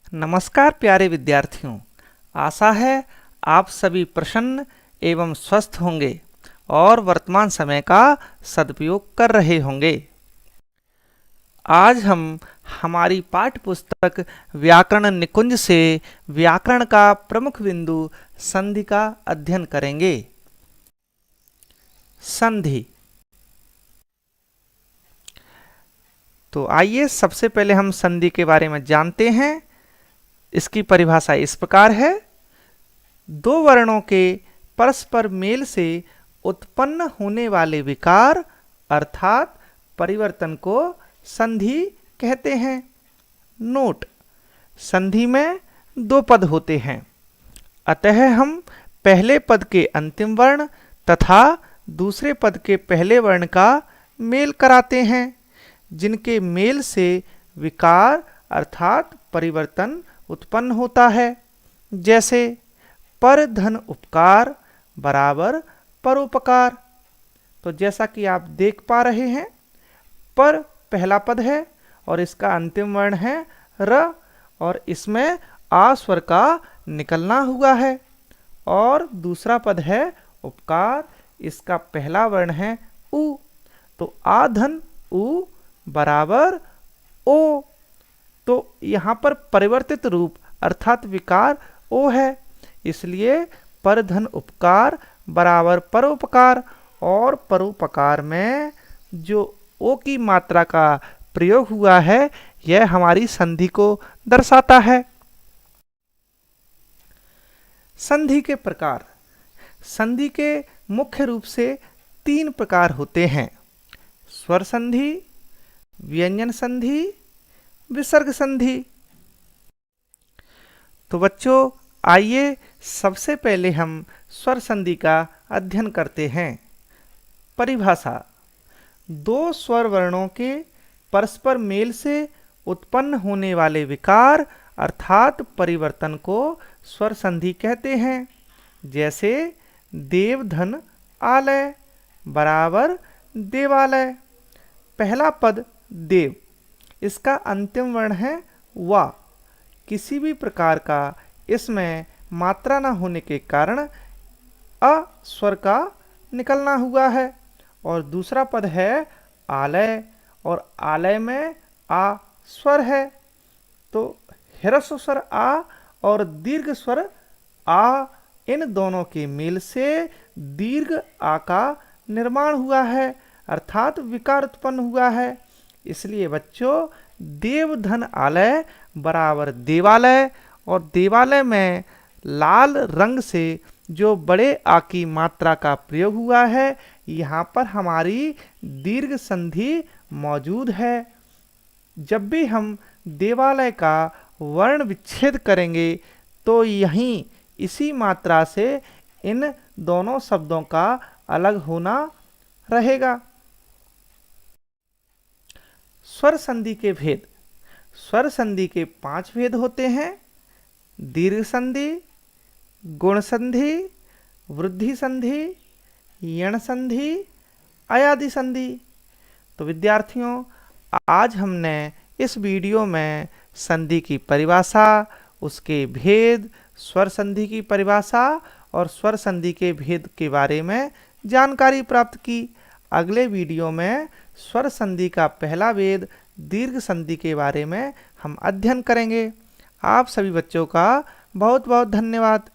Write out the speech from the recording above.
नमस्कार प्यारे विद्यार्थियों। आशा है आप सभी प्रसन्न एवं स्वस्थ होंगे और वर्तमान समय का सदुपयोग कर रहे होंगे। आज हम हमारी पाठ्य पुस्तक व्याकरण निकुंज से व्याकरण का प्रमुख बिंदु संधि का अध्ययन करेंगे। संधि। तो आइए सबसे पहले हम संधि के बारे में जानते हैं। इसकी परिभाषा इस प्रकार है। दो वर्णों के परस्पर मेल से उत्पन्न होने वाले विकार अर्थात परिवर्तन को संधि कहते हैं। नोट: संधि में दो पद होते हैं, अतः हम पहले पद के अंतिम वर्ण तथा दूसरे पद के पहले वर्ण का मेल कराते हैं, जिनके मेल से विकार अर्थात परिवर्तन उत्पन्न होता है। जैसे पर धन उपकार बराबर परोपकार। तो जैसा कि आप देख पा रहे हैं, पर पहला पद है और इसका अंतिम वर्ण है र, और इसमें आ स्वर का निकलना हुआ है। और दूसरा पद है उपकार, इसका पहला वर्ण है उ। तो आ धन उ बराबर ओ। तो यहाँ पर परिवर्तित रूप अर्थात विकार ओ है, इसलिए पर धन उपकार बराबर परोपकार। और परोपकार में जो ओ की मात्रा का प्रयोग हुआ है, यह हमारी संधि को दर्शाता है। संधि के प्रकार। संधि के मुख्य रूप से 3 प्रकार होते हैं: स्वर संधि, व्यंजन संधि, विसर्ग संधि। तो बच्चों, आइए सबसे पहले हम स्वर संधि का अध्ययन करते हैं। परिभाषा: दो स्वर वर्णों के परस्पर मेल से उत्पन्न होने वाले विकार अर्थात परिवर्तन को स्वर संधि कहते हैं। जैसे देव धन आलय बराबर देवालय। पहला पद देव, इसका अंतिम वर्ण है वा। किसी भी प्रकार का इसमें मात्रा न होने के कारण अ स्वर का निकलना हुआ है। और दूसरा पद है आलय, और आलय में आ स्वर है। तो ह्रस्व स्वर आ और दीर्घ स्वर आ, इन दोनों के मेल से दीर्घ आ का निर्माण हुआ है अर्थात विकार उत्पन्न हुआ है। इसलिए बच्चों, देव धन आलय बराबर देवालय। और देवालय में लाल रंग से जो बड़े आ की मात्रा का प्रयोग हुआ है, यहाँ पर हमारी दीर्घ संधि मौजूद है। जब भी हम देवालय का वर्ण विच्छेद करेंगे तो यहीं इसी मात्रा से इन दोनों शब्दों का अलग होना रहेगा। स्वर संधि के भेद। स्वर संधि के 5 भेद होते हैं: दीर्घ संधि, गुण संधि, वृद्धि संधि, यण संधि, अयादि संधि। तो विद्यार्थियों, आज हमने इस वीडियो में संधि की परिभाषा, उसके भेद, स्वर संधि की परिभाषा और स्वर संधि के भेद के बारे में जानकारी प्राप्त की। अगले वीडियो में स्वर संधि का पहला भेद दीर्घ संधि के बारे में हम अध्ययन करेंगे। आप सभी बच्चों का बहुत बहुत धन्यवाद।